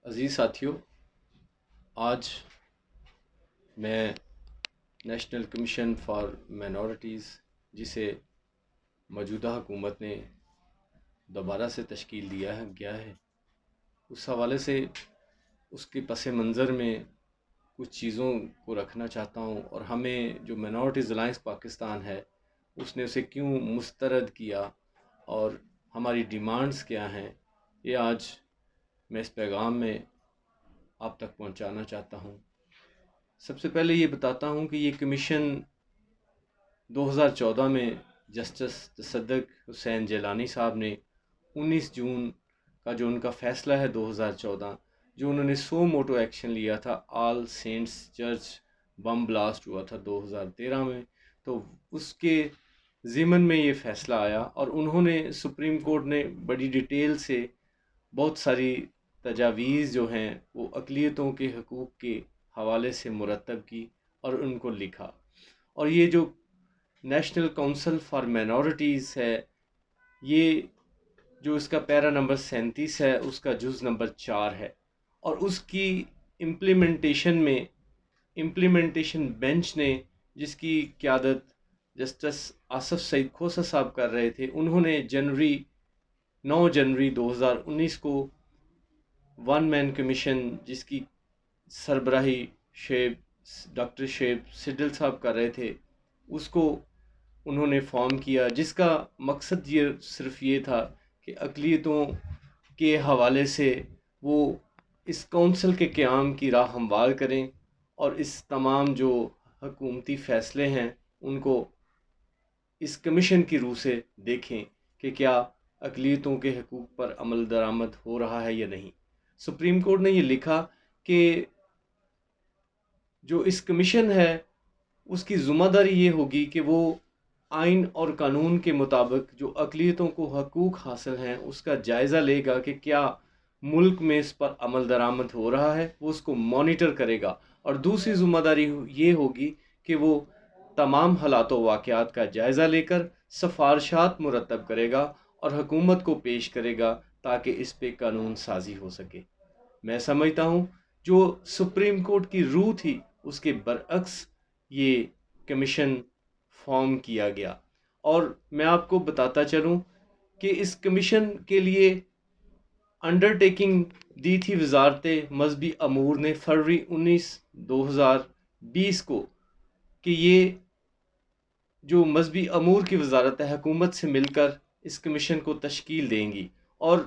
عزیز ساتھیوں، آج میں نیشنل کمیشن فار مائنورٹیز جسے موجودہ حکومت نے دوبارہ سے تشکیل گیا ہے اس حوالے سے اس کے پس منظر میں کچھ چیزوں کو رکھنا چاہتا ہوں، اور ہمیں جو مائنورٹیز الائنس پاکستان ہے اس نے اسے کیوں مسترد کیا اور ہماری ڈیمانڈز کیا ہیں، یہ آج میں اس پیغام میں آپ تک پہنچانا چاہتا ہوں۔ سب سے پہلے یہ بتاتا ہوں کہ یہ کمیشن 2014 میں جسٹس تصدق حسین جیلانی صاحب نے 19 جون کا جو ان کا فیصلہ ہے 2014، جو انہوں نے سو موٹو ایکشن لیا تھا، آل سینٹس چرچ بم بلاسٹ ہوا تھا 2013 میں، تو اس کے ضمن میں یہ فیصلہ آیا، اور انہوں نے سپریم کورٹ نے بڑی ڈیٹیل سے بہت ساری تجاویز جو ہیں وہ اقلیتوں کے حقوق کے حوالے سے مرتب کی اور ان کو لکھا۔ اور یہ جو نیشنل کونسل فار مائنورٹیز ہے، یہ جو اس کا پیرا نمبر 37 ہے، اس کا جز نمبر 4 ہے، اور اس کی امپلیمنٹیشن بینچ نے، جس کی قیادت جسٹس آصف سعید کھوسہ صاحب کر رہے تھے، انہوں نے 9 جنوری 2019 کو ون مین کمیشن، جس کی سربراہی ڈاکٹر شیب سڈل صاحب کر رہے تھے، اس کو انہوں نے فارم کیا، جس کا مقصد صرف یہ تھا کہ اقلیتوں کے حوالے سے وہ اس کونسل کے قیام کی راہ ہموار کریں، اور اس تمام جو حکومتی فیصلے ہیں ان کو اس کمیشن کی روح سے دیکھیں کہ کیا اقلیتوں کے حقوق پر عمل درآمد ہو رہا ہے یا نہیں۔ سپریم کورٹ نے یہ لکھا کہ جو اس کمیشن ہے اس کی ذمہ داری یہ ہوگی کہ وہ آئین اور قانون کے مطابق جو اقلیتوں کو حقوق حاصل ہیں اس کا جائزہ لے گا کہ کیا ملک میں اس پر عمل درآمد ہو رہا ہے، وہ اس کو مانیٹر کرے گا، اور دوسری ذمہ داری یہ ہوگی کہ وہ تمام حالات و واقعات کا جائزہ لے کر سفارشات مرتب کرے گا اور حکومت کو پیش کرے گا تاکہ اس پہ قانون سازی ہو سکے۔ میں سمجھتا ہوں جو سپریم کورٹ کی روح تھی اس کے برعکس یہ کمیشن فارم کیا گیا، اور میں آپ کو بتاتا چلوں کہ اس کمیشن کے لیے انڈرٹیکنگ دی تھی وزارت مذہبی امور نے فروری 2020 کو، کہ یہ جو مذہبی امور کی وزارت ہے حکومت سے مل کر اس کمیشن کو تشکیل دیں گی۔ اور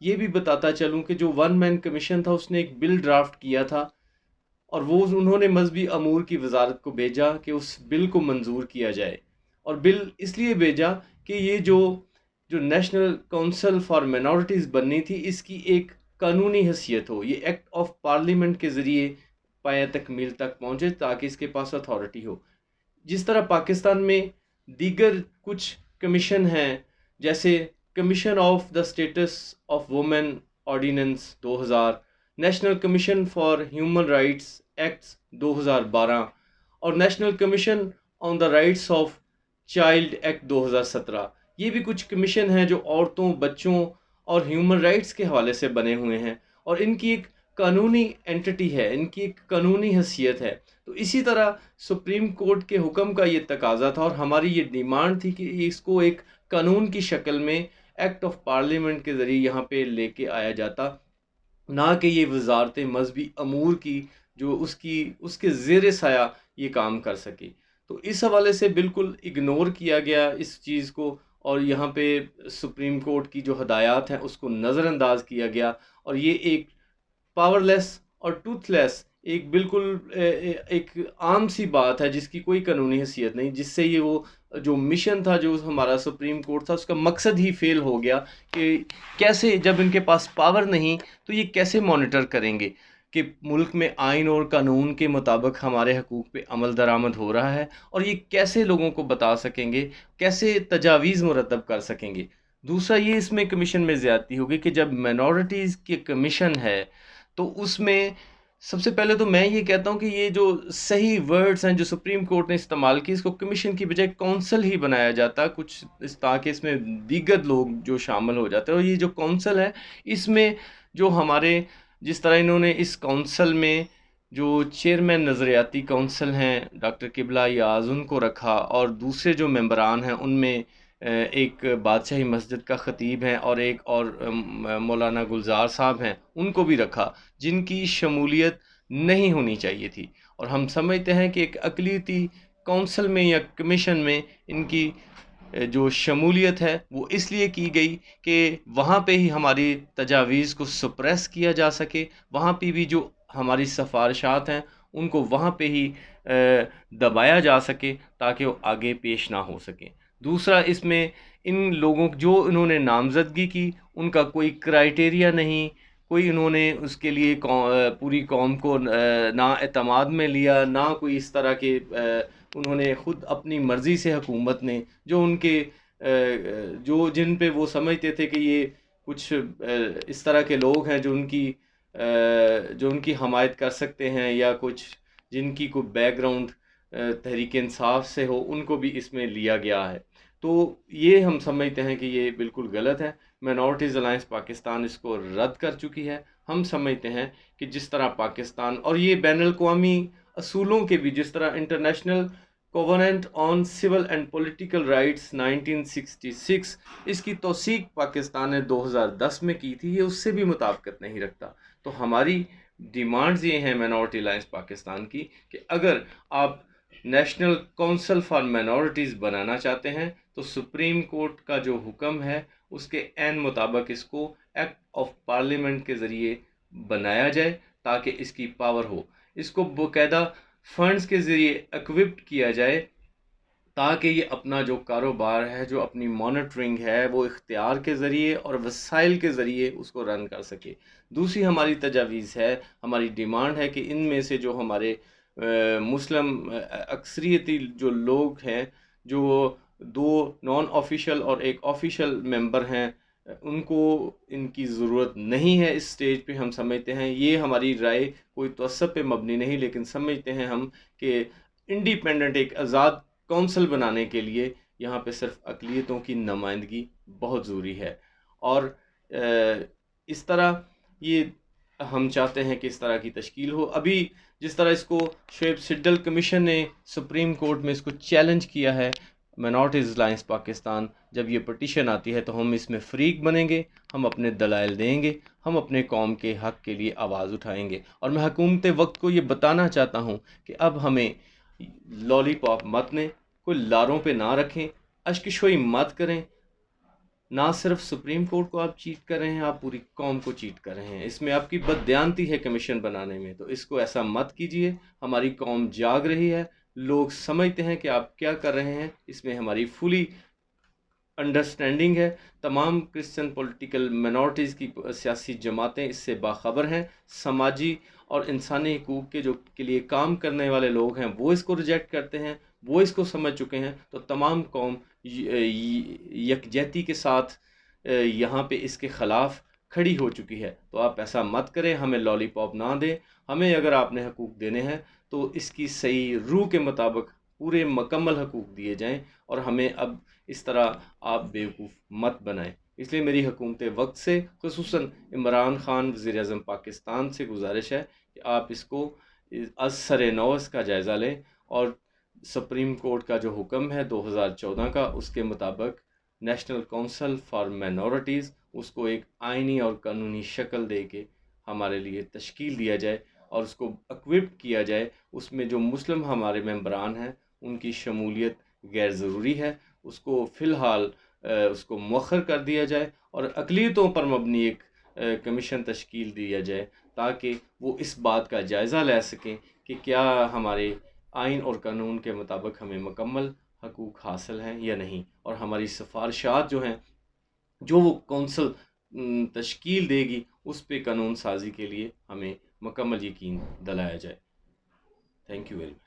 یہ بھی بتاتا چلوں کہ جو ون مین کمیشن تھا اس نے ایک بل ڈرافٹ کیا تھا، اور وہ انہوں نے مذہبی امور کی وزارت کو بھیجا کہ اس بل کو منظور کیا جائے، اور بل اس لیے بھیجا کہ یہ جو نیشنل کونسل فار مائنورٹیز بننی تھی اس کی ایک قانونی حیثیت ہو، یہ ایکٹ آف پارلیمنٹ کے ذریعے پایہ تکمیل تک پہنچے تاکہ اس کے پاس اتھارٹی ہو۔ جس طرح پاکستان میں دیگر کچھ کمیشن ہیں، جیسے commission of the status of women ordinance 2000، national commission for human rights acts 2012، اور national commission on the rights of child act 2017، یہ بھی کچھ کمیشن ہیں جو عورتوں، بچوں اور ہیومن رائٹس کے حوالے سے بنے ہوئے ہیں، اور ان کی ایک قانونی اینٹی ہے، ان کی ایک قانونی حیثیت ہے۔ تو اسی طرح سپریم کورٹ کے حکم کا یہ تقاضا تھا، اور ہماری یہ ڈیمانڈ تھی کہ اس کو ایک قانون کی شکل میں ایکٹ آف پارلیمنٹ کے ذریعے یہاں پہ لے کے آیا جاتا، نہ کہ یہ وزارت مذہبی امور کی جو اس کے زیر سایہ یہ کام کر سکے۔ تو اس حوالے سے بالکل اگنور کیا گیا اس چیز کو، اور یہاں پہ سپریم کورٹ کی جو ہدایات ہیں اس کو نظر انداز کیا گیا، اور یہ ایک پاور لیس اور ٹوتھ لیس ایک بالکل ایک عام سی بات ہے جس کی کوئی قانونی حیثیت نہیں، جس سے یہ وہ جو مشن تھا جو ہمارا سپریم کورٹ تھا اس کا مقصد ہی فیل ہو گیا کہ کیسے جب ان کے پاس پاور نہیں تو یہ کیسے مانیٹر کریں گے کہ ملک میں آئین اور قانون کے مطابق ہمارے حقوق پہ عمل درآمد ہو رہا ہے، اور یہ کیسے لوگوں کو بتا سکیں گے، کیسے تجاویز مرتب کر سکیں گے۔ دوسرا یہ اس میں کمیشن میں زیادتی ہوگی کہ جب مائنورٹیز کی کمیشن ہے تو اس میں سب سے پہلے تو میں یہ کہتا ہوں کہ یہ جو صحیح ورڈز ہیں جو سپریم کورٹ نے استعمال کی، اس کو کمیشن کی بجائے کونسل ہی بنایا جاتا کچھ تاکہ اس میں دیگر لوگ جو شامل ہو جاتے ہیں، اور یہ جو کونسل ہے اس میں جو ہمارے جس طرح انہوں نے اس کونسل میں جو چیئرمین نظریاتی کونسل ہیں ڈاکٹر قبلہ یاز ان کو رکھا، اور دوسرے جو ممبران ہیں ان میں ایک بادشاہی مسجد کا خطیب ہیں اور ایک اور مولانا گلزار صاحب ہیں، ان کو بھی رکھا، جن کی شمولیت نہیں ہونی چاہیے تھی۔ اور ہم سمجھتے ہیں کہ ایک اقلیتی کونسل میں یا کمیشن میں ان کی جو شمولیت ہے وہ اس لیے کی گئی کہ وہاں پہ ہی ہماری تجاویز کو سپریس کیا جا سکے، وہاں پہ بھی جو ہماری سفارشات ہیں ان کو وہاں پہ ہی دبایا جا سکے تاکہ وہ آگے پیش نہ ہو سکیں۔ دوسرا، اس میں ان لوگوں جو انہوں نے نامزدگی کی ان کا کوئی کرائیٹیریا نہیں، کوئی انہوں نے اس کے لیے پوری قوم کو نہ اعتماد میں لیا، نہ کوئی اس طرح کے انہوں نے خود اپنی مرضی سے حکومت نے جو ان کے جو جن پہ وہ سمجھتے تھے کہ یہ کچھ اس طرح کے لوگ ہیں جو ان کی حمایت کر سکتے ہیں، یا کچھ جن کی کوئی بیک گراؤنڈ تحریک انصاف سے ہو، ان کو بھی اس میں لیا گیا ہے۔ تو یہ ہم سمجھتے ہیں کہ یہ بالکل غلط ہے۔ مائنورٹیز الائنس پاکستان اس کو رد کر چکی ہے۔ ہم سمجھتے ہیں کہ جس طرح پاکستان اور یہ بین الاقوامی اصولوں کے بھی، جس طرح international covenant on civil and political rights 1966، اس کی توثیق پاکستان نے 2010 میں کی تھی، یہ اس سے بھی مطابقت نہیں رکھتا۔ تو ہماری ڈیمانڈز یہ ہیں مائنورٹی الائنس پاکستان کی کہ اگر آپ نیشنل کونسل فار مائنورٹیز بنانا چاہتے ہیں تو سپریم کورٹ کا جو حکم ہے اس کے عین مطابق اس کو ایکٹ آف پارلیمنٹ کے ذریعے بنایا جائے تاکہ اس کی پاور ہو، اس کو باقاعدہ فنڈز کے ذریعے ایکوپڈ کیا جائے تاکہ یہ اپنا جو کاروبار ہے، جو اپنی مانیٹرنگ ہے، وہ اختیار کے ذریعے اور وسائل کے ذریعے اس کو رن کر سکے۔ دوسری ہماری تجاویز ہے، ہماری ڈیمانڈ ہے کہ ان میں سے جو ہمارے مسلم اکثریتی جو لوگ ہیں، جو 2 نان آفیشل اور ایک آفیشل ممبر ہیں، ان کو ان کی ضرورت نہیں ہے اس سٹیج پہ۔ ہم سمجھتے ہیں، یہ ہماری رائے کوئی تعصب پہ مبنی نہیں، لیکن سمجھتے ہیں ہم کہ انڈیپینڈنٹ ایک آزاد کونسل بنانے کے لیے یہاں پہ صرف اقلیتوں کی نمائندگی بہت ضروری ہے، اور اس طرح یہ ہم چاہتے ہیں کہ اس طرح کی تشکیل ہو۔ ابھی جس طرح اس کو شعیب سڈل کمیشن نے سپریم کورٹ میں اس کو چیلنج کیا ہے، مائنورٹیز الائنس پاکستان جب یہ پٹیشن آتی ہے تو ہم اس میں فریق بنیں گے، ہم اپنے دلائل دیں گے، ہم اپنے قوم کے حق کے لیے آواز اٹھائیں گے۔ اور میں حکومت وقت کو یہ بتانا چاہتا ہوں کہ اب ہمیں لالی پاپ مت نے کوئی لاروں پہ نہ رکھیں، اشکشوئی مت کریں، نہ صرف سپریم کورٹ کو آپ چیٹ کر رہے ہیں، آپ پوری قوم کو چیٹ کر رہے ہیں۔ اس میں آپ کی بددیانتی ہے کمیشن بنانے میں، تو اس کو ایسا مت کیجئے۔ ہماری قوم جاگ رہی ہے، لوگ سمجھتے ہیں کہ آپ کیا کر رہے ہیں، اس میں ہماری فلی انڈرسٹینڈنگ ہے۔ تمام کرسچن پولیٹیکل مائنورٹیز کی سیاسی جماعتیں اس سے باخبر ہیں، سماجی اور انسانی حقوق کے لیے کام کرنے والے لوگ ہیں وہ اس کو ریجیکٹ کرتے ہیں، وہ اس کو سمجھ چکے ہیں۔ تو تمام قوم یکجہتی کے ساتھ یہاں پہ اس کے خلاف کھڑی ہو چکی ہے۔ تو آپ ایسا مت کریں، ہمیں لالی پاپ نہ دیں۔ ہمیں اگر آپ نے حقوق دینے ہیں تو اس کی صحیح روح کے مطابق پورے مکمل حقوق دیے جائیں، اور ہمیں اب اس طرح آپ بیوقوف مت بنائیں۔ اس لیے میری حکومت وقت سے، خصوصاً عمران خان وزیر اعظم پاکستان سے گزارش ہے کہ آپ اس کو از سر نو اس کا جائزہ لیں، اور سپریم کورٹ کا جو حکم ہے 2014 کا، اس کے مطابق نیشنل کونسل فار مائنورٹیز اس کو ایک آئینی اور قانونی شکل دے کے ہمارے لیے تشکیل دیا جائے اور اس کو ایکوپڈ کیا جائے۔ اس میں جو مسلم ہمارے ممبران ہیں ان کی شمولیت غیر ضروری ہے، اس کو فی الحال اس کو مؤخر کر دیا جائے، اور اقلیتوں پر مبنی ایک کمیشن تشکیل دیا جائے تاکہ وہ اس بات کا جائزہ لے سکیں کہ کیا ہمارے آئین اور قانون کے مطابق ہمیں مکمل حقوق حاصل ہیں یا نہیں، اور ہماری سفارشات جو ہیں، جو وہ کونسل تشکیل دے گی، اس پہ قانون سازی کے لیے ہمیں مکمل یقین دلایا جائے۔ Thank you very much.